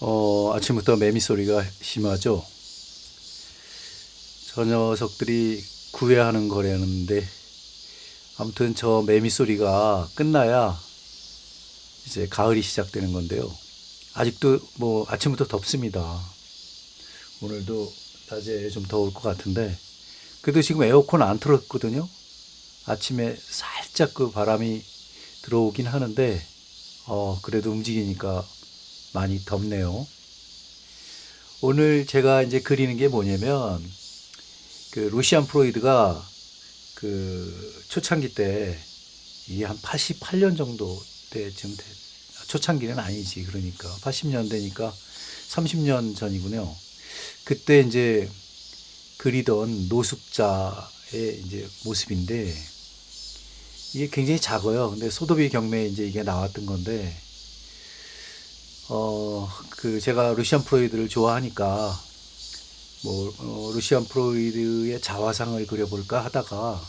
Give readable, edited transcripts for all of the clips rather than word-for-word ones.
아침부터 매미 소리가 심하죠. 저 녀석들이 구애하는 거라는데, 아무튼 저 매미 소리가 끝나야 이제 가을이 시작되는 건데요. 아직도 뭐 아침부터 덥습니다. 오늘도 낮에 좀 더울 것 같은데, 그래도 지금 에어컨 안 틀었거든요. 아침에 살짝 그 바람이 들어오긴 하는데, 그래도 움직이니까 많이 덥네요. 오늘 제가 이제 그리는 게 뭐냐면, 그 루시안 프로이드가 그 초창기 때, 이게 한 88년 정도 때쯤 초창기는 아니지. 그러니까 80년대니까 30년 전이군요. 그때 이제 그리던 노숙자의 이제 모습인데, 이게 굉장히 작아요. 근데 소도비 경매에 이제 이게 나왔던 건데, 제가 루시안 프로이드를 좋아하니까, 루시안 프로이드의 자화상을 그려볼까 하다가,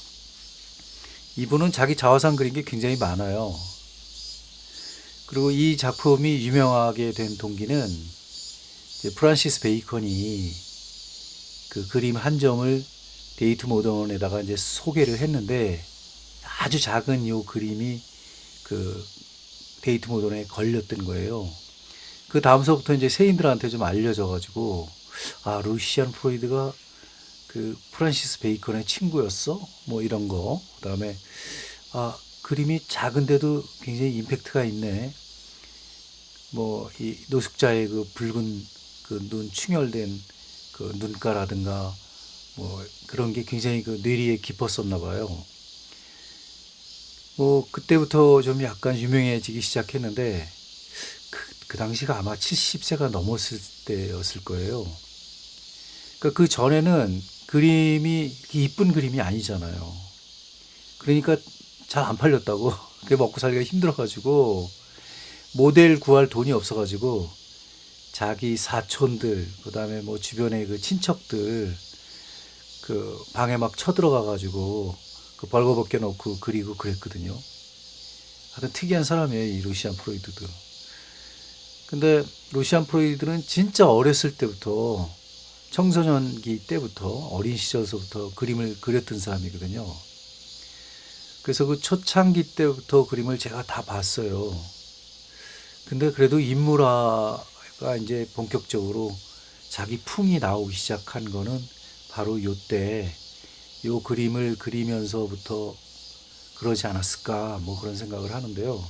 이분은 자기 자화상 그린 게 굉장히 많아요. 그리고 이 작품이 유명하게 된 동기는, 이제 프란시스 베이컨이 그 그림 한 점을 데이트 모던에다가 이제 소개를 했는데, 아주 작은 요 그림이 그 데이트 모던에 걸렸던 거예요. 그 다음서부터 이제 세인들한테 좀 알려져가지고, 루시안 프로이드가 그 프란시스 베이컨의 친구였어? 뭐 이런 거. 그 다음에, 그림이 작은데도 굉장히 임팩트가 있네. 이 노숙자의 그 붉은 그 눈 충혈된 그 눈가라든가, 그런 게 굉장히 그 뇌리에 깊었었나 봐요. 그때부터 좀 약간 유명해지기 시작했는데, 그 당시가 아마 70세가 넘었을 때였을 거예요. 그러니까 그 전에는 그림이 이쁜 그림이 아니잖아요. 그러니까 잘 안 팔렸다고. 그게 먹고 살기가 힘들어가지고 모델 구할 돈이 없어가지고 자기 사촌들, 그다음에 뭐 주변의 그 친척들 그 방에 막 쳐들어가가지고 그 벌거벗겨 놓고 그리고 그랬거든요. 하여튼 특이한 사람이에요, 이 루시안 프로이드도. 근데 루시안 프로이드는 진짜 어렸을 때부터, 청소년기 때부터, 어린 시절서부터 그림을 그렸던 사람이거든요. 그래서 그 초창기 때부터 그림을 제가 다 봤어요. 근데 그래도 인물화가 이제 본격적으로 자기 풍이 나오기 시작한 거는 바로 요때, 요 그림을 그리면서부터 그러지 않았을까, 뭐 그런 생각을 하는데요.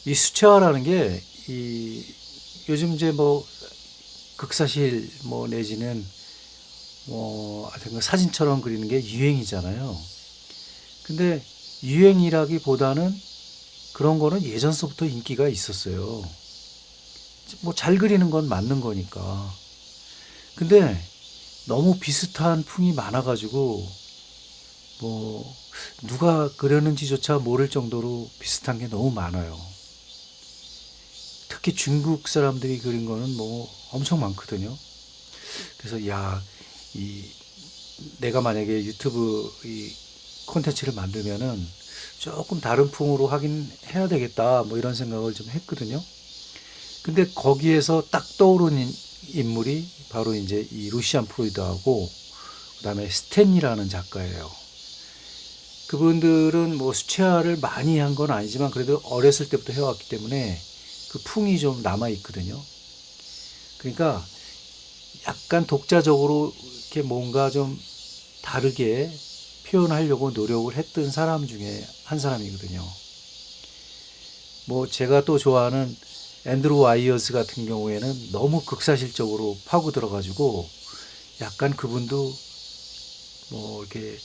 이 수채화라는 게, 요즘 이제 극사실 내지는 하여튼 사진처럼 그리는 게 유행이잖아요. 근데 유행이라기보다는 그런 거는 예전서부터 인기가 있었어요. 잘 그리는 건 맞는 거니까. 근데 너무 비슷한 풍이 많아가지고, 누가 그렸는지조차 모를 정도로 비슷한 게 너무 많아요. 특히 중국 사람들이 그린 거는 엄청 많거든요. 그래서 내가 만약에 유튜브 이 콘텐츠를 만들면은 조금 다른 풍으로 하긴 해야 되겠다, 이런 생각을 좀 했거든요. 근데 거기에서 딱 떠오른 인물이 바로 이제 이 루시안 프로이드하고, 그다음에 스탠리라는 작가예요. 그분들은 수채화를 많이 한 건 아니지만 그래도 어렸을 때부터 해왔기 때문에 그 풍이 좀 남아 있거든요. 그러니까 약간 독자적으로 이렇게 뭔가 좀 다르게 표현하려고 노력을 했던 사람 중에 한 사람이거든요. 제가 또 좋아하는 앤드루 와이어스 같은 경우에는 너무 극사실적으로 파고 들어가지고 약간 그분도 이렇게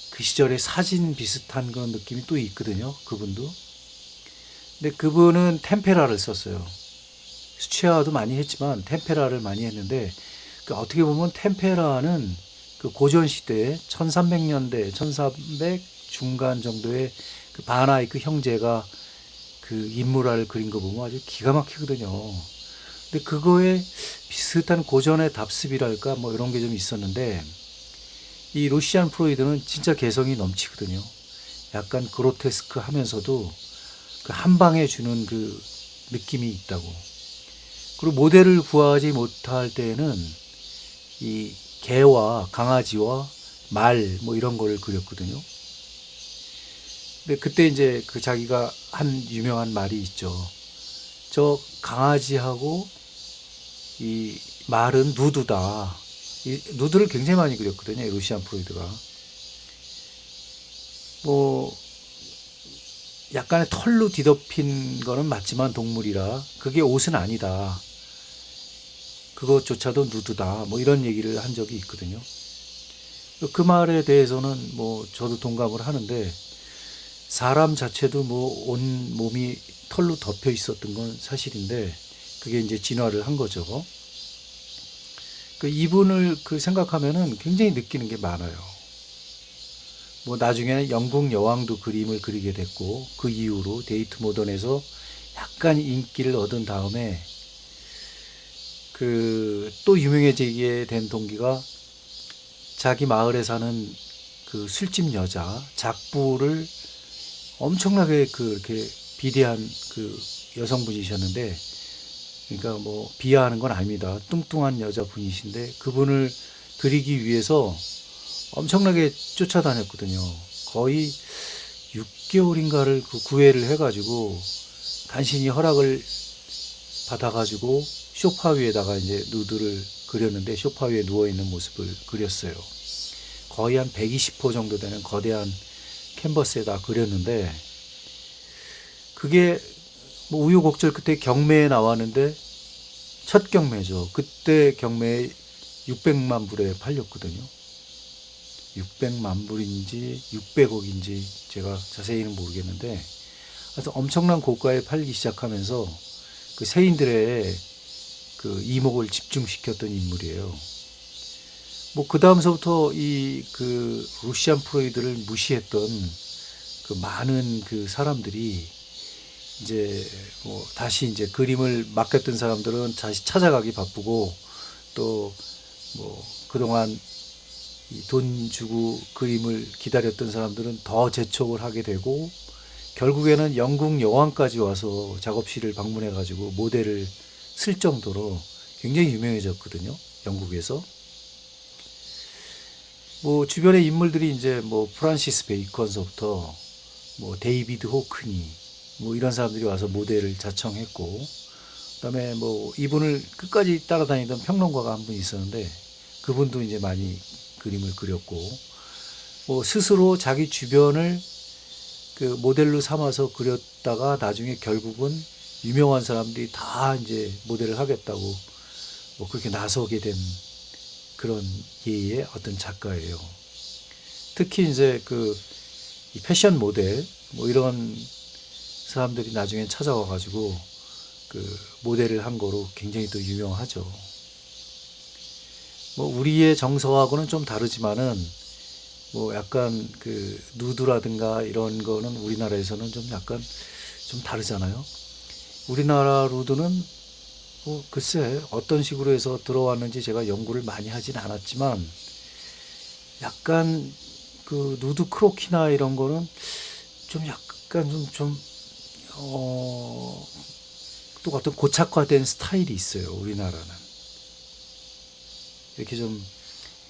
그 시절의 사진 비슷한 그런 느낌이 또 있거든요. 그분도. 근데 그분은 템페라를 썼어요. 수채화도 많이 했지만 템페라를 많이 했는데, 어떻게 보면 템페라는 그 고전 시대에 1300년대, 1300 중간 정도의 그 바나이크 형제가 그 인물화를 그린 거 보면 아주 기가 막히거든요. 근데 그거에 비슷한 고전의 답습이랄까 이런 게 좀 있었는데, 이 루시안 프로이드는 진짜 개성이 넘치거든요. 약간 그로테스크 하면서도 그 한 방에 주는 그 느낌이 있다고. 그리고 모델을 구하지 못할 때에는 이 개와 강아지와 말 뭐 이런 거를 그렸거든요. 근데 그때 이제 그 자기가 한 유명한 말이 있죠. 저 강아지하고 이 말은 누드다. 이 누드를 굉장히 많이 그렸거든요. 루시안 프로이드가. 뭐 약간의 털로 뒤덮인 거는 맞지만 동물이라 그게 옷은 아니다. 그것조차도 누드다. 뭐 이런 얘기를 한 적이 있거든요. 그 말에 대해서는 뭐 저도 동감을 하는데 사람 자체도 뭐 온 몸이 털로 덮여 있었던 건 사실인데 그게 이제 진화를 한 거죠. 그 이분을 그 생각하면은 굉장히 느끼는 게 많아요. 뭐 나중에는 영국 여왕도 그림을 그리게 됐고 그 이후로 데이트 모던에서 약간 인기를 얻은 다음에 그 또 유명해지게 된 동기가 자기 마을에 사는 그 술집 여자 작부를 엄청나게 그 이렇게 비대한 그 여성분이셨는데 그러니까 뭐 비하하는 건 아닙니다. 뚱뚱한 여자분이신데 그분을 그리기 위해서 엄청나게 쫓아다녔거든요. 거의 6개월인가를 그 구애를 해가지고 간신히 허락을 받아가지고 소파 위에다가 이제 누드를 그렸는데 소파 위에 누워있는 모습을 그렸어요. 거의 한 120호 정도 되는 거대한 캔버스에다 그렸는데 그게 뭐 우유곡절 그때 경매에 나왔는데 첫 경매죠. 그때 경매에 600만 불에 팔렸거든요. 600만 불인지 600억인지 제가 자세히는 모르겠는데 그래서 엄청난 고가에 팔기 시작하면서 그 세인들의 그 이목을 집중시켰던 인물이에요. 뭐 그 다음서부터 이 그 루시안 프로이드를 무시했던 그 많은 그 사람들이 이제 뭐 다시 이제 그림을 맡겼던 사람들은 다시 찾아가기 바쁘고 또 뭐 그동안 돈 주고 그림을 기다렸던 사람들은 더 재촉을 하게 되고 결국에는 영국 여왕까지 와서 작업실을 방문해 가지고 모델을 쓸 정도로 굉장히 유명해졌거든요. 영국에서. 뭐 주변의 인물들이 이제 뭐 프란시스 베이컨서부터 뭐 데이비드 호크니 뭐 이런 사람들이 와서 모델을 자청했고 그다음에 뭐 이분을 끝까지 따라다니던 평론가가 한 분 있었는데 그분도 이제 많이 그림을 그렸고 뭐 스스로 자기 주변을 그 모델로 삼아서 그렸다가 나중에 결국은 유명한 사람들이 다 이제 모델을 하겠다고 뭐 그렇게 나서게 된 그런 예의 어떤 작가예요. 특히 이제 그 패션 모델 뭐 이런 사람들이 나중에 찾아와 가지고 그 모델을 한 거로 굉장히 또 유명하죠. 뭐 우리의 정서하고는 좀 다르지만은 뭐 약간 그 누드라든가 이런 거는 우리나라에서는 좀 약간 좀 다르잖아요. 우리나라 누드는 뭐 글쎄 어떤 식으로 해서 들어왔는지 제가 연구를 많이 하진 않았지만 약간 그 누드 크로키나 이런 거는 좀 약간 또 어떤 고착화된 스타일이 있어요. 우리나라는 이렇게 좀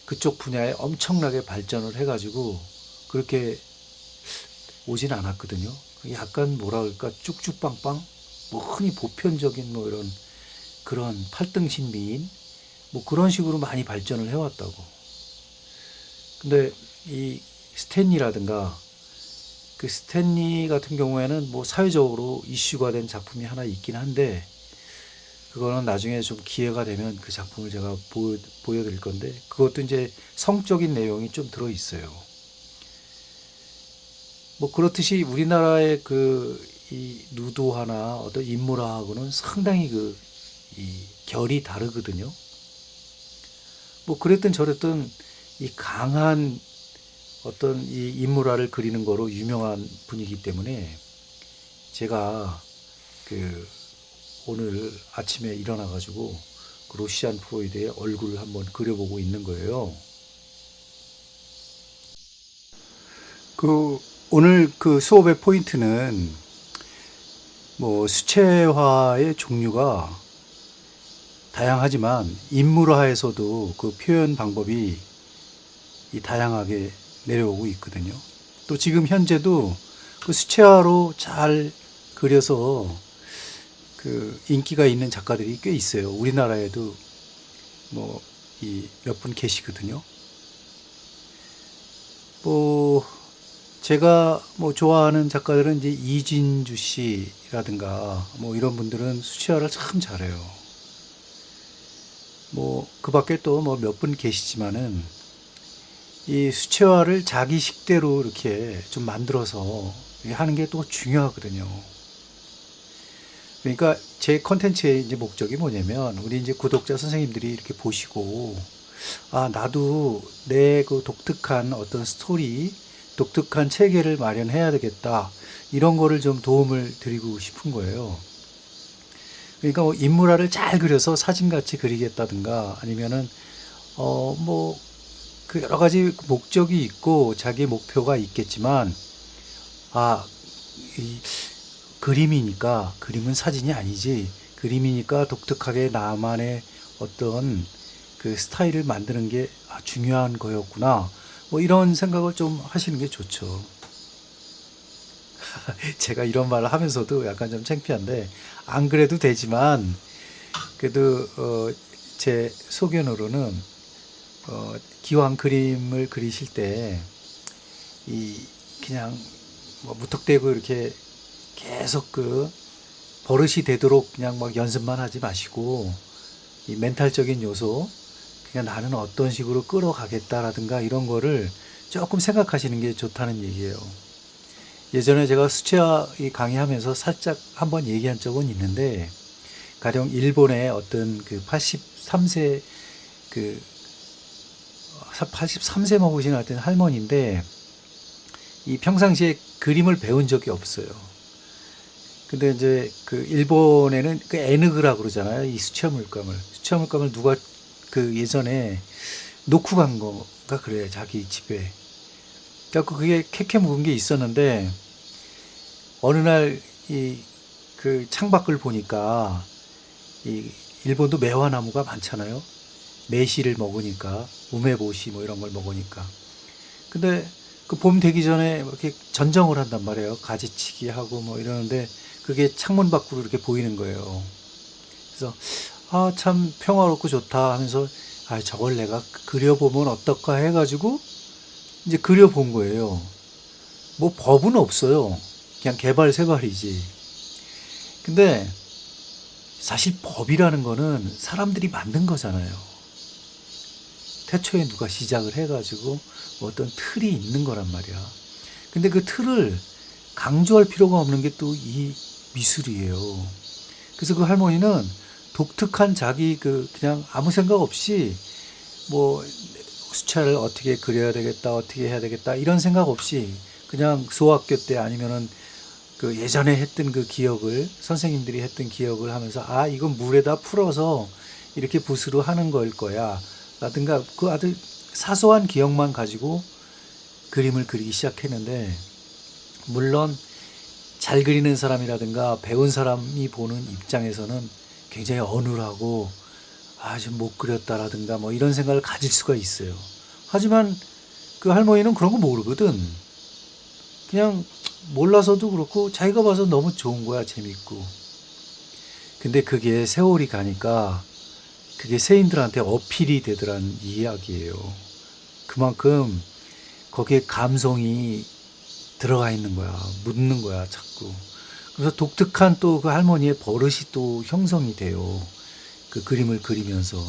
그쪽 분야에 엄청나게 발전을 해가지고 그렇게 오진 않았거든요. 약간 뭐라 그럴까 쭉쭉빵빵 뭐 흔히 보편적인 뭐 이런 그런 팔등신미인 뭐 그런 식으로 많이 발전을 해왔다고. 근데 이 스탠리라든가 그 스탠리 같은 경우에는 뭐 사회적으로 이슈가 된 작품이 하나 있긴 한데 그거는 나중에 좀 기회가 되면 그 작품을 제가 보여드릴 건데 그것도 이제 성적인 내용이 좀 들어 있어요. 뭐 그렇듯이 우리나라의 그 이 누드화나 어떤 인물화하고는 상당히 그 이 결이 다르거든요. 뭐 그랬든 저랬든 이 강한 어떤 이 인물화를 그리는 거로 유명한 분이기 때문에 제가 그 오늘 아침에 일어나 가지고 그 루시안 프로이드의 얼굴을 한번 그려보고 있는 거예요. 그 오늘 그 수업의 포인트는 뭐 수채화의 종류가 다양하지만 인물화에서도 그 표현 방법이 이 다양하게 내려오고 있거든요. 또 지금 현재도 그 수채화로 잘 그려서 그 인기가 있는 작가들이 꽤 있어요. 우리나라에도 뭐 이 몇 분 계시거든요. 뭐 제가 뭐 좋아하는 작가들은 이제 이진주 씨라든가 뭐 이런 분들은 수채화를 참 잘해요. 뭐 그 밖에 또 뭐 몇 분 계시지만은 이 수채화를 자기 식대로 이렇게 좀 만들어서 하는 게 또 중요하거든요. 그러니까 제 컨텐츠의 이제 목적이 뭐냐면 우리 이제 구독자 선생님들이 이렇게 보시고 아 나도 내 그 독특한 어떤 스토리, 독특한 체계를 마련해야 되겠다 이런 거를 좀 도움을 드리고 싶은 거예요. 그러니까 뭐 인물화를 잘 그려서 사진같이 그리겠다든가 아니면은 뭐 그 여러 가지 목적이 있고 자기 목표가 있겠지만 아, 이 그림이니까 그림은 사진이 아니지 그림이니까 독특하게 나만의 어떤 그 스타일을 만드는 게 중요한 거였구나 뭐 이런 생각을 좀 하시는 게 좋죠. 제가 이런 말을 하면서도 약간 좀 창피한데 안 그래도 되지만 그래도 제 소견으로는 기왕 그림을 그리실 때 이 그냥 뭐 무턱대고 이렇게 계속 그 버릇이 되도록 그냥 막 연습만 하지 마시고 이 멘탈적인 요소 그냥 나는 어떤 식으로 끌어가겠다라든가 이런 거를 조금 생각하시는 게 좋다는 얘기예요. 예전에 제가 수채화 강의하면서 살짝 한번 얘기한 적은 있는데 가령 일본의 어떤 그 83세 그 83세 먹으신 어떤 할머니인데 이 평상시에 그림을 배운 적이 없어요. 근데 이제 그 일본에는 그 에느그라 그러잖아요. 이 수채화 물감을. 수채화 물감을 누가 그 예전에 놓고 간 거가 그래 자기 집에. 그래갖고 그게 캐캐 묵은 게 있었는데 어느 날 이 그 창밖을 보니까 이 일본도 매화나무가 많잖아요. 매시를 먹으니까 우메보시 뭐 이런 걸 먹으니까. 근데 그 봄 되기 전에 이렇게 전정을 한단 말이에요. 가지치기 하고 뭐 이러는데 그게 창문 밖으로 이렇게 보이는 거예요. 그래서 아 참 평화롭고 좋다 하면서 아 저걸 내가 그려보면 어떨까 해가지고 이제 그려본 거예요. 뭐 법은 없어요. 그냥 개발세발이지. 근데 사실 법이라는 거는 사람들이 만든 거잖아요. 태초에 누가 시작을 해가지고 뭐 어떤 틀이 있는 거란 말이야. 근데 그 틀을 강조할 필요가 없는 게 또 이 미술이에요. 그래서 그 할머니는 독특한 자기 그냥 아무 생각 없이 뭐 수채화를 어떻게 그려야 되겠다, 어떻게 해야 되겠다 이런 생각 없이 그냥 소학교 때 아니면은 그 예전에 했던 그 기억을 선생님들이 했던 기억을 하면서 아 이건 물에다 풀어서 이렇게 붓으로 하는 걸 거야 라든가 그 아주 사소한 기억만 가지고 그림을 그리기 시작했는데 물론 잘 그리는 사람이라든가 배운 사람이 보는 입장에서는 굉장히 어눌하고 아 좀 못 그렸다라든가 뭐 이런 생각을 가질 수가 있어요. 하지만 그 할머니는 그런 거 모르거든. 그냥 몰라서도 그렇고 자기가 봐서 너무 좋은 거야 재밌고. 근데 그게 세월이 가니까 그게 세인들한테 어필이 되더란 이야기예요. 그만큼 거기에 감성이 들어가 있는 거야. 묻는 거야 자꾸. 그래서 독특한 또 그 할머니의 버릇이 또 형성이 돼요. 그 그림을 그리면서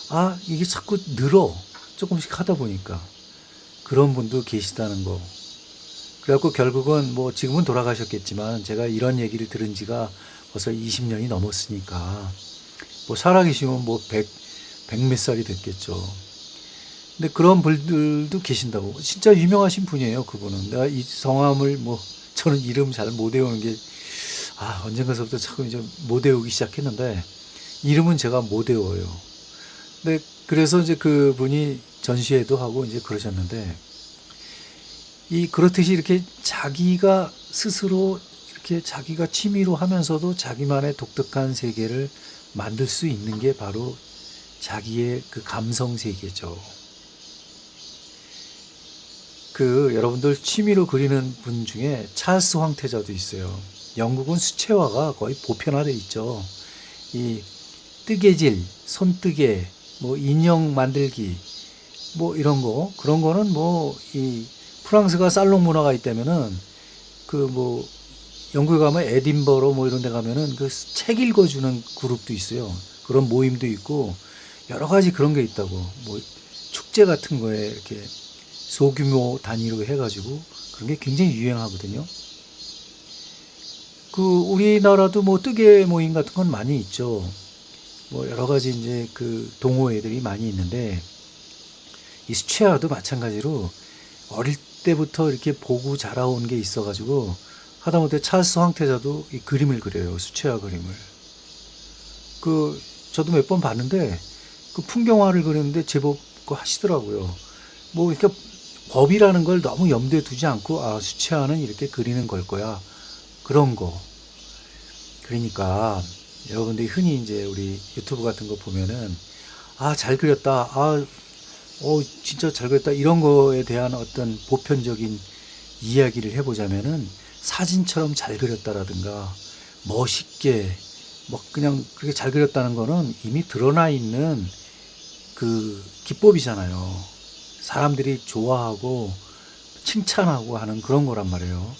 아 이게 자꾸 늘어 조금씩 하다 보니까 그런 분도 계시다는 거. 그래갖고 결국은 뭐 지금은 돌아가셨겠지만 제가 이런 얘기를 들은 지가 벌써 20년이 넘었으니까 뭐 살아계시면 뭐 100 몇 살이 됐겠죠. 근데 그런 분들도 계신다고. 진짜 유명하신 분이에요 그분은. 내가 이 성함을 뭐 저는 이름 잘 못 외우는 게 언젠가서부터 자꾸 이제 못 외우기 시작했는데 이름은 제가 못 외워요. 근데 그래서 이제 그분이 전시회도 하고 이제 그러셨는데 그렇듯이 이렇게 자기가 스스로 이렇게 자기가 취미로 하면서도 자기만의 독특한 세계를 만들 수 있는 게 바로 자기의 그 감성 세계죠. 여러분들 취미로 그리는 분 중에 찰스 황태자도 있어요. 영국은 수채화가 거의 보편화돼 있죠. 이 뜨개질, 손뜨개, 뭐 인형 만들기, 뭐 이런 거, 그런 거는 뭐 이 프랑스가 살롱 문화가 있다면은 뭐 영국에 가면 에딘버러 뭐 이런 데 가면은 그 책 읽어주는 그룹도 있어요. 그런 모임도 있고 여러 가지 그런 게 있다고. 뭐 축제 같은 거에 이렇게 소규모 단위로 해가지고 그런 게 굉장히 유행하거든요. 우리나라도 뭐 뜨개 모임 같은 건 많이 있죠. 뭐 여러 가지 이제 동호회들이 많이 있는데 이 수채화도 마찬가지로 어릴 때부터 이렇게 보고 자라온 게 있어가지고 하다못해 찰스 황태자도 이 그림을 그려요. 수채화 그림을. 저도 몇 번 봤는데 풍경화를 그리는데 제법 하시더라고요. 뭐 이렇게 법이라는 걸 너무 염두에 두지 않고 수채화는 이렇게 그리는 걸 거야. 그런 거. 그러니까 여러분들이 흔히 이제 우리 유튜브 같은 거 보면은 잘 그렸다. 진짜 잘 그렸다. 이런 거에 대한 어떤 보편적인 이야기를 해보자면은 사진처럼 잘 그렸다라든가 멋있게 뭐 그냥 그렇게 잘 그렸다는 거는 이미 드러나 있는 기법이잖아요. 사람들이 좋아하고 칭찬하고 하는 그런 거란 말이에요.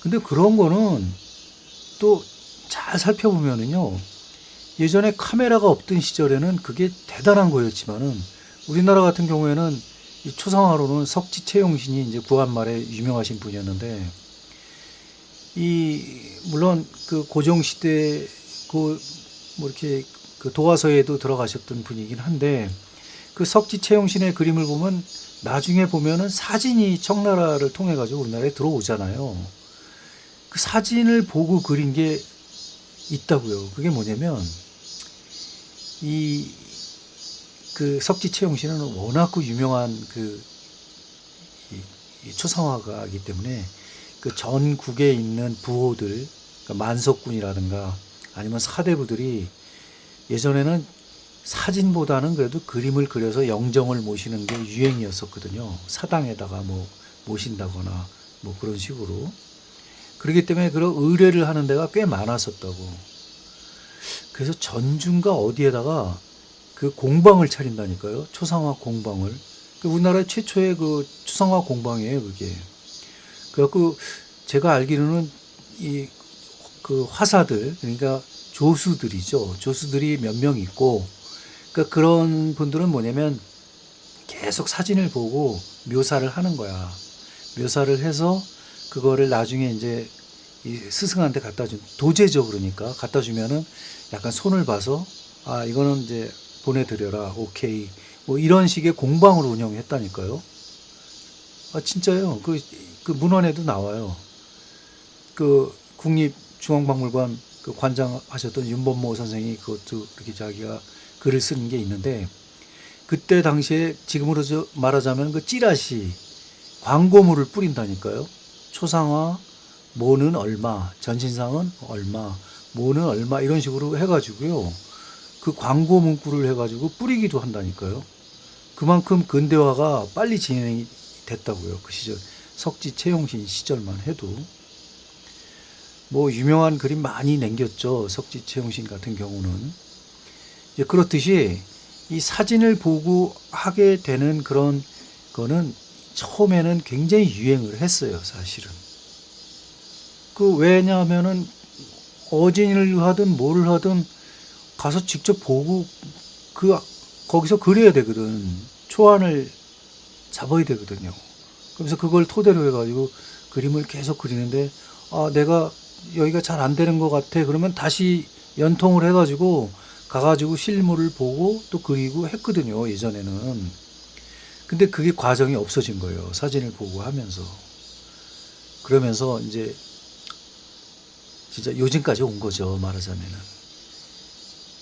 근데 그런 거는 또 잘 살펴보면은요, 예전에 카메라가 없던 시절에는 그게 대단한 거였지만은 우리나라 같은 경우에는 이 초상화로는 석지 채용신이 이제 구한 말에 유명하신 분이었는데 물론 고종 시대 뭐 이렇게 도화서에도 들어가셨던 분이긴 한데 석지 채용신의 그림을 보면 나중에 보면은 사진이 청나라를 통해 가지고 우리나라에 들어오잖아요. 사진을 보고 그린 게 있다고요. 그게 뭐냐면 석지 채용신은 워낙 유명한 이 초상화가이기 때문에 전국에 있는 부호들, 만석군이라든가 아니면 사대부들이 예전에는 사진보다는 그래도 그림을 그려서 영정을 모시는 게 유행이었었거든요. 사당에다가 뭐 모신다거나 뭐 그런 식으로. 그렇기 때문에 그런 의뢰를 하는 데가 꽤 많았었다고. 그래서 전주인가 어디에다가 공방을 차린다니까요. 초상화 공방을. 우리나라 최초의 초상화 공방이에요, 그게. 그래갖고 제가 알기로는 화사들, 그러니까 조수들이죠. 조수들이 몇 명 있고, 그런 분들은 뭐냐면 계속 사진을 보고 묘사를 하는 거야. 묘사를 해서 그거를 나중에 이제 이 스승한테 갖다 준, 도제죠. 그러니까 갖다 주면은 약간 손을 봐서 이거는 이제 보내드려라. 오케이. 뭐 이런 식의 공방으로 운영했다니까요. 진짜요. 그 문헌에도 나와요. 국립중앙박물관 관장하셨던 윤범모 선생이 그것도 이렇게 자기가 글을 쓰는 게 있는데 그때 당시에 지금으로 말하자면 찌라시 광고물을 뿌린다니까요. 초상화 뭐는 얼마, 전신상은 얼마, 뭐는 얼마 이런 식으로 해가지고요. 광고 문구를 해가지고 뿌리기도 한다니까요. 그만큼 근대화가 빨리 진행이 됐다고요. 그 시절 석지 채용신 시절만 해도 뭐 유명한 그림 많이 남겼죠. 석지 채용신 같은 경우는. 이제 그렇듯이 이 사진을 보고 하게 되는 그런 거는 처음에는 굉장히 유행을 했어요. 사실은. 왜냐하면은 어진을 하든 뭐를 하든 가서 직접 보고 거기서 그려야 되거든. 초안을 잡아야 되거든요. 그래서 그걸 토대로 해가지고 그림을 계속 그리는데 내가 여기가 잘 안 되는 것 같아. 그러면 다시 연통을 해가지고 가가지고 실물을 보고 또 그리고 했거든요. 예전에는. 근데 그게 과정이 없어진 거예요. 사진을 보고 하면서. 그러면서 이제 진짜 요즘까지 온 거죠. 말하자면은.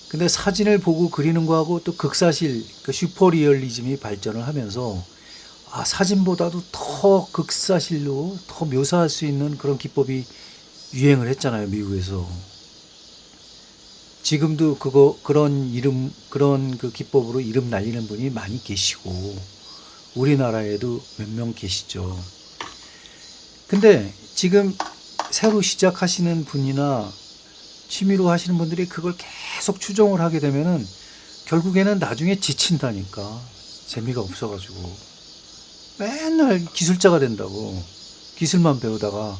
근데 사진을 보고 그리는 거하고 또 극사실, 슈퍼리얼리즘이 발전을 하면서 사진보다도 더 극사실로 더 묘사할 수 있는 그런 기법이 유행을 했잖아요, 미국에서. 지금도 그런 그 기법으로 이름 날리는 분이 많이 계시고, 우리나라에도 몇 명 계시죠. 근데 지금 새로 시작하시는 분이나 취미로 하시는 분들이 그걸 계속 추종을 하게 되면은 결국에는 나중에 지친다니까. 재미가 없어가지고. 맨날 기술자가 된다고. 기술만 배우다가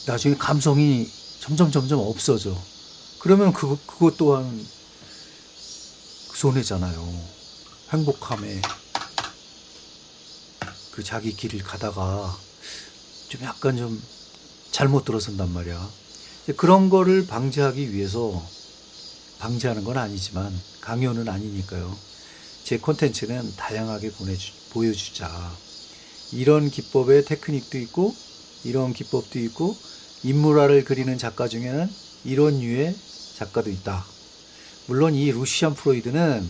나중에 감성이 점점 없어져. 그러면 그것 또한 손해잖아요. 행복함에 그 자기 길을 가다가 좀 약간 좀 잘못 들어선단 말이야. 그런 거를 방지하기 위해서, 방지하는 건 아니지만 강요는 아니니까요. 제 콘텐츠는 다양하게 보여주자. 이런 기법의 테크닉도 있고, 이런 기법도 있고, 인물화를 그리는 작가 중에는 이런 류의 작가도 있다. 물론 이 루시안 프로이드는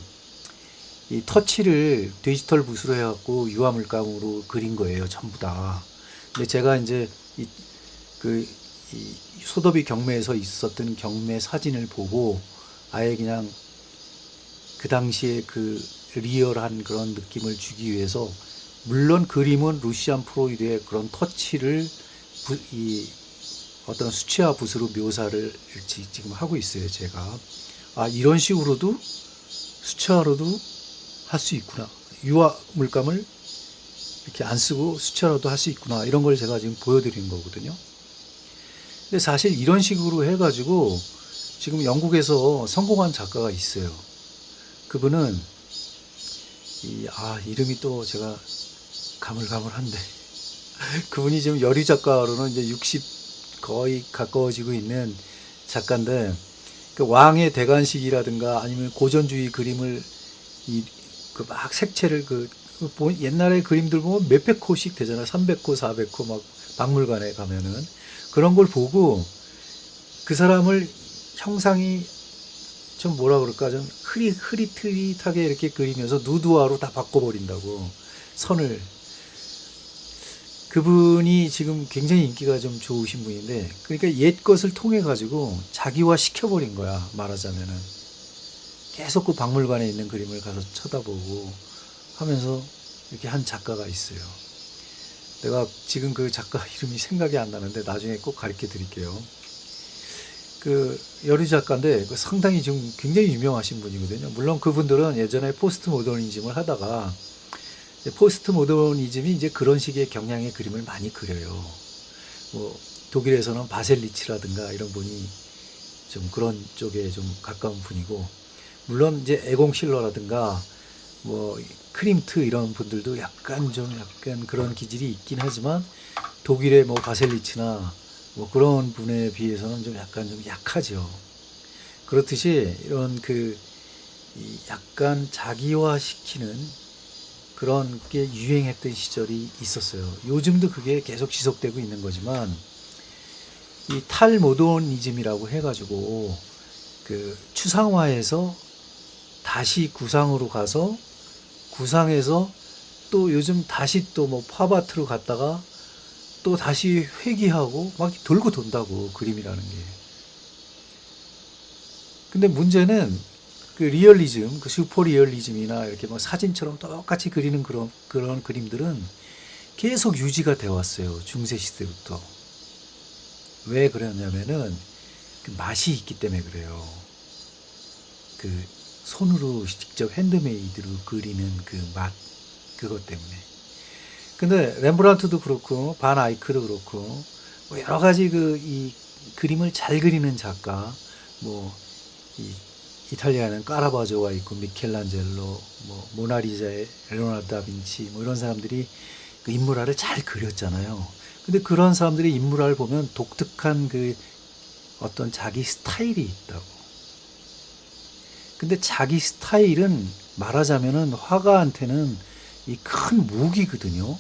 이 터치를 디지털 붓으로 해갖고 유화물감으로 그린 거예요, 전부 다. 근데 제가 이제 이 소더비 경매에서 있었던 경매 사진을 보고 아예 그냥 그 당시에 그 리얼한 그런 느낌을 주기 위해서, 물론 그림은 루시안 프로이드의 그런 터치를 이 어떤 수채화 붓으로 묘사를 지금 하고 있어요, 제가. 아, 이런 식으로도 수채화로도 할 수 있구나. 유화 물감을 이렇게 안 쓰고 수채화로도 할 수 있구나. 이런 걸 제가 지금 보여드린 거거든요. 근데 사실 이런 식으로 해가지고 지금 영국에서 성공한 작가가 있어요. 그분은 이름이 또 제가 가물가물한데 그분이 지금 여류 작가로는 이제 60 거의 가까워지고 있는 작가인데, 그 왕의 대관식이라든가 아니면 고전주의 그림을 그 막 색채를 옛날에 그림들 보면 몇백 호씩 되잖아. 300호, 400호 막 박물관에 가면은 그런 걸 보고 그 사람을 형상이 좀 뭐라 그럴까, 좀 흐릿흐릿하게 이렇게 그리면서 누드화로 다 바꿔버린다고, 선을. 그분이 지금 굉장히 인기가 좀 좋으신 분인데, 그러니까 옛 것을 통해 가지고 자기화 시켜버린 거야, 말하자면은. 계속 그 박물관에 있는 그림을 가서 쳐다보고 하면서 이렇게 한 작가가 있어요. 내가 지금 그 작가 이름이 생각이 안 나는데 나중에 꼭 가르쳐 드릴게요. 그 여류 작가인데 상당히 좀 굉장히 유명하신 분이거든요. 물론 그분들은 예전에 포스트 모더니즘을 하다가, 포스트 모더니즘이 이제 그런 식의 경향의 그림을 많이 그려요. 뭐 독일에서는 바셀리치라든가 이런 분이 좀 그런 쪽에 좀 가까운 분이고, 물론 이제 에공 실러라든가 뭐 크림트 이런 분들도 약간 그런 기질이 있긴 하지만, 독일의 뭐 바셀리치나 뭐 그런 분에 비해서는 좀 약간 좀 약하죠. 그렇듯이 이런 약간 자기화 시키는 그런 게 유행했던 시절이 있었어요. 요즘도 그게 계속 지속되고 있는 거지만, 이 탈모더니즘이라고 해가지고 그 추상화해서 다시 구상으로 가서, 구상해서 또 요즘 다시 또 뭐 팝아트로 갔다가 또 다시 회귀하고 막 돌고 돈다고, 그림이라는 게. 근데 문제는 그 리얼리즘, 그 슈퍼 리얼리즘이나 이렇게 뭐 사진처럼 똑같이 그리는 그런 그림들은 계속 유지가 되어 왔어요. 중세 시대부터. 왜 그러냐면은 그 맛이 있기 때문에 그래요. 그 손으로 직접 핸드메이드로 그리는 그 맛, 그것 때문에. 근데 렘브란트도 그렇고 반 아이크도 그렇고 뭐 여러 가지 이 그림을 잘 그리는 작가, 뭐 이탈리아는 까라바조가 있고 미켈란젤로, 뭐 모나리자의 레오나르도 다빈치, 뭐 이런 사람들이 그 인물화를 잘 그렸잖아요. 근데 그런 사람들이 인물화를 보면 독특한 그 어떤 자기 스타일이 있다고. 근데 자기 스타일은 말하자면은 화가한테는 이 큰 무기거든요.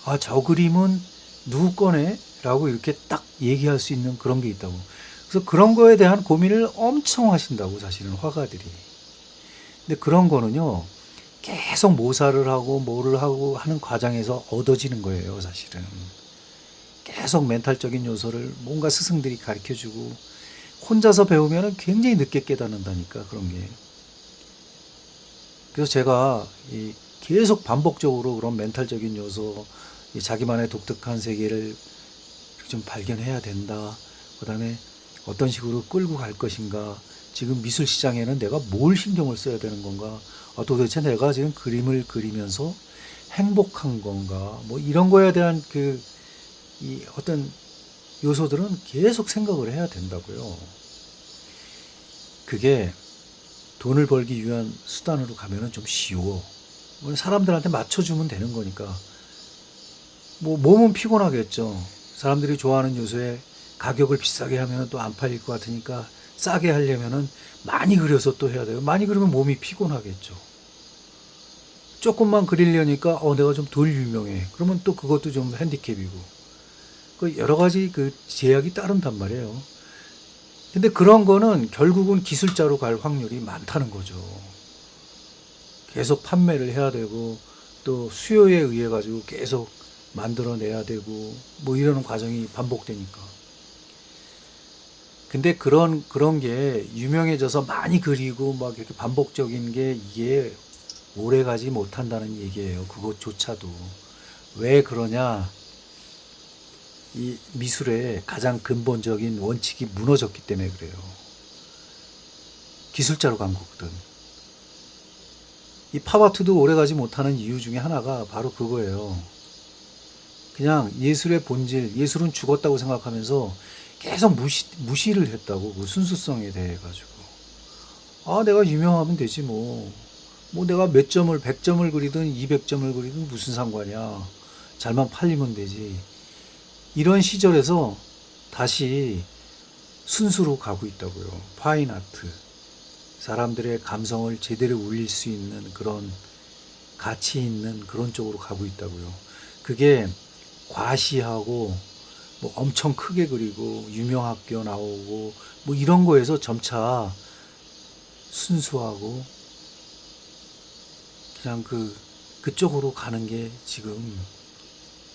아, 저 그림은 누구 거네? 라고 이렇게 딱 얘기할 수 있는 그런 게 있다고. 그래서 그런 거에 대한 고민을 엄청 하신다고, 사실은 화가들이. 근데 그런 거는요, 계속 모사를 하고 뭐를 하고 하는 과정에서 얻어지는 거예요, 사실은. 계속 멘탈적인 요소를 뭔가 스승들이 가르쳐주고 혼자서 배우면 굉장히 늦게 깨닫는다니까 그런 게. 그래서 제가 계속 반복적으로 그런 멘탈적인 요소, 자기만의 독특한 세계를 좀 발견해야 된다. 그 다음에 어떤 식으로 끌고 갈 것인가. 지금 미술 시장에는 내가 뭘 신경을 써야 되는 건가. 도대체 내가 지금 그림을 그리면서 행복한 건가. 뭐 이런 거에 대한 이 어떤 요소들은 계속 생각을 해야 된다고요. 그게 돈을 벌기 위한 수단으로 가면은 좀 쉬워. 사람들한테 맞춰주면 되는 거니까. 뭐 몸은 피곤하겠죠. 사람들이 좋아하는 요소에 가격을 비싸게 하면 또 안 팔릴 것 같으니까 싸게 하려면은 많이 그려서 또 해야 돼요. 많이 그리면 몸이 피곤하겠죠. 조금만 그리려니까 내가 좀 덜 유명해. 그러면 또 그것도 좀 핸디캡이고. 그 여러 가지 그 제약이 따른단 말이에요. 근데 그런 거는 결국은 기술자로 갈 확률이 많다는 거죠. 계속 판매를 해야 되고 또 수요에 의해 가지고 계속 만들어내야 되고 뭐 이러는 과정이 반복되니까. 근데 그런 게 유명해져서 많이 그리고 막 이렇게 반복적인 게 이게 오래 가지 못한다는 얘기예요. 그것조차도. 왜 그러냐? 이 미술의 가장 근본적인 원칙이 무너졌기 때문에 그래요. 기술자로 간 거거든. 이 팝아트도 오래 가지 못하는 이유 중에 하나가 바로 그거예요. 그냥 예술의 본질, 예술은 죽었다고 생각하면서 계속 무시를 했다고, 그 순수성에 대해 가지고. 내가 유명하면 되지 뭐. 뭐 내가 몇 점을, 100점을 그리든 200점을 그리든 무슨 상관이야. 잘만 팔리면 되지. 이런 시절에서 다시 순수로 가고 있다고요. 파인 아트. 사람들의 감성을 제대로 울릴 수 있는 그런 가치 있는 그런 쪽으로 가고 있다고요. 그게 과시하고 뭐 엄청 크게 그리고 유명 학교 나오고 뭐 이런 거에서 점차 순수하고 그냥 그쪽으로 가는 게 지금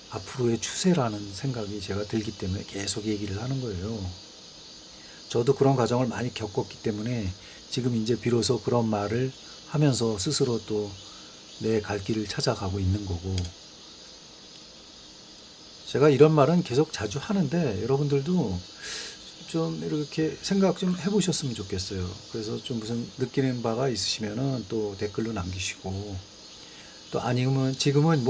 앞으로의 추세라는 생각이 제가 들기 때문에 계속 얘기를 하는 거예요. 저도 그런 과정을 많이 겪었기 때문에 지금 이제 비로소 그런 말을 하면서 스스로 또 내 갈 길을 찾아가고 있는 거고. 제가 이런 말은 계속 자주 하는데 여러분들도 좀 이렇게 생각 좀 해보셨으면 좋겠어요. 그래서 좀 무슨 느끼는 바가 있으시면은 또 댓글로 남기시고, 또 아니면 지금은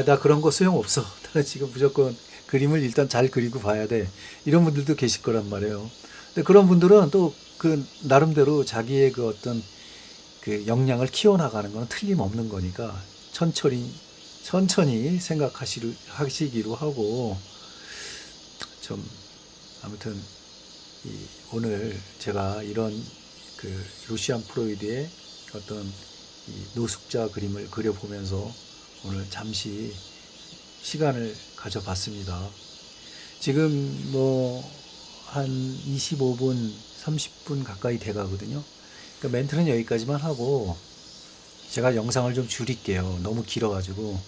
나 그런 거 소용없어. 나는 지금 무조건 그림을 일단 잘 그리고 봐야 돼. 이런 분들도 계실 거란 말이에요. 근데 그런 분들은 또 그 나름대로 자기의 그 어떤 그 역량을 키워나가는 건 틀림없는 거니까 천천히 생각하시기로 하고, 좀 아무튼 오늘 제가 이런 그 루시안 프로이드의 어떤 이 노숙자 그림을 그려보면서 오늘 잠시 시간을 가져봤습니다. 지금 한 25분, 30분 가까이 돼 가거든요. 그러니까 멘트는 여기까지만 하고 제가 영상을 좀 줄일게요. 너무 길어가지고.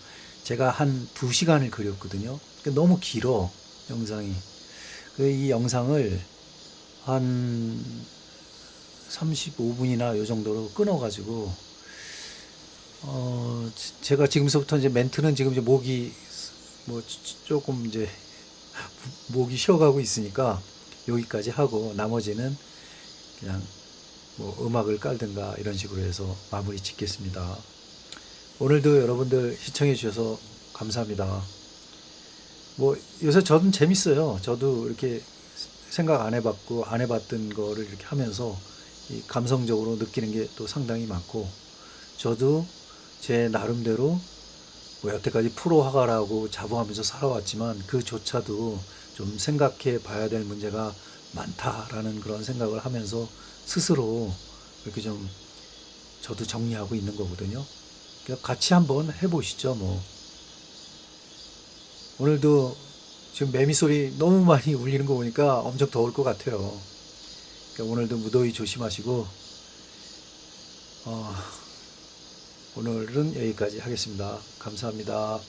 제가 한 2시간을 그렸거든요. 그러니까 너무 길어, 영상이. 이 영상을 한 35분이나 요 정도로 끊어가지고, 제가 지금서부터 이제 멘트는 지금 이제 조금 이제 목이 쉬어가고 있으니까 여기까지 하고 나머지는 그냥 음악을 깔든가 이런 식으로 해서 마무리 짓겠습니다. 오늘도 여러분들 시청해 주셔서 감사합니다. 요새 저는 재밌어요. 저도 이렇게 생각 안 해봤고 안 해봤던 거를 이렇게 하면서 이 감성적으로 느끼는 게 또 상당히 많고, 저도 제 나름대로 여태까지 프로 화가라고 자부하면서 살아왔지만 그조차도 좀 생각해 봐야 될 문제가 많다라는 그런 생각을 하면서 스스로 이렇게 좀 저도 정리하고 있는 거거든요. 그러니까 같이 한번 해보시죠. 오늘도 지금 매미 소리 너무 많이 울리는 거 보니까 엄청 더울 것 같아요. 그러니까 오늘도 무더위 조심하시고, 오늘은 여기까지 하겠습니다. 감사합니다.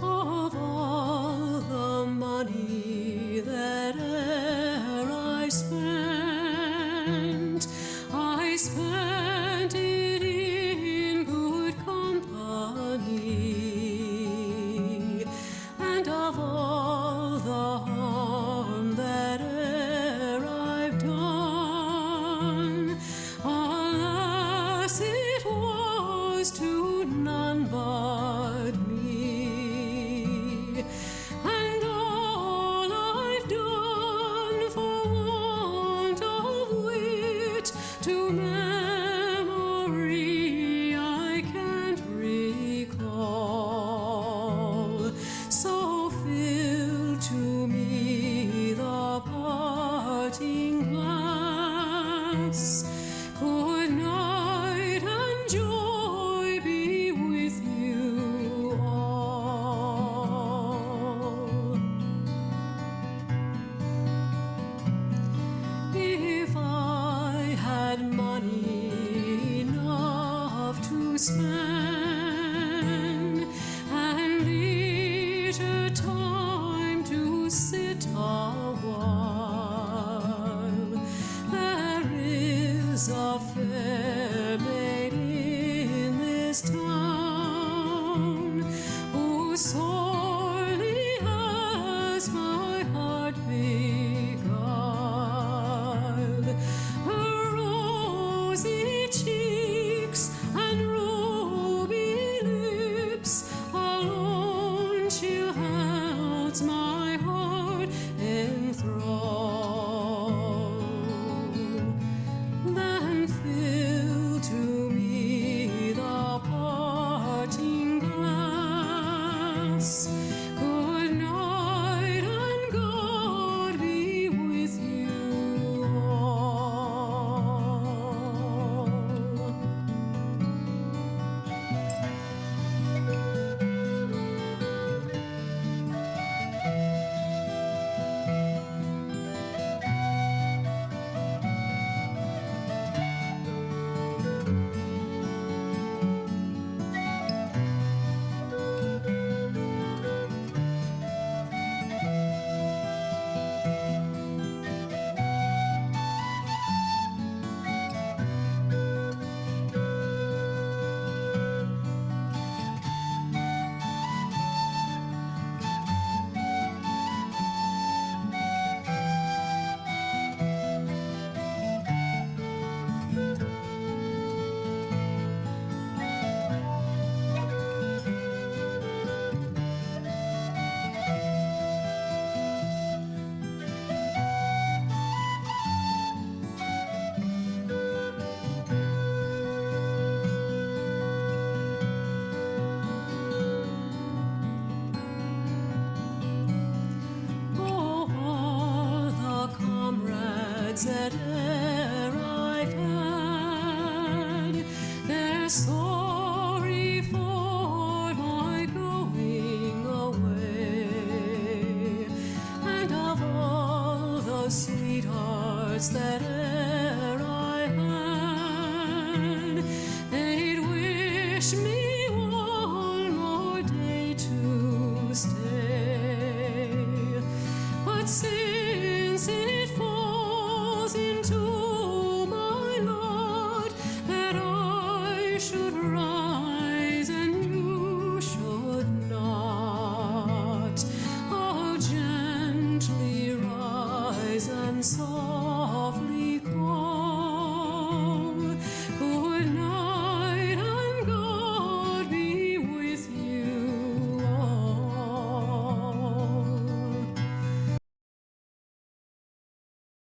Of all the money that e'er I spent it in good company, and of all the harm that e'er I've done, alas, it was to none but me, and all I've done for want of wit to memory I can't recall. So fill to me the parting glass. Good night and joy be with you all. If I had money enough to spend and leisure time to sit a while, there is would sing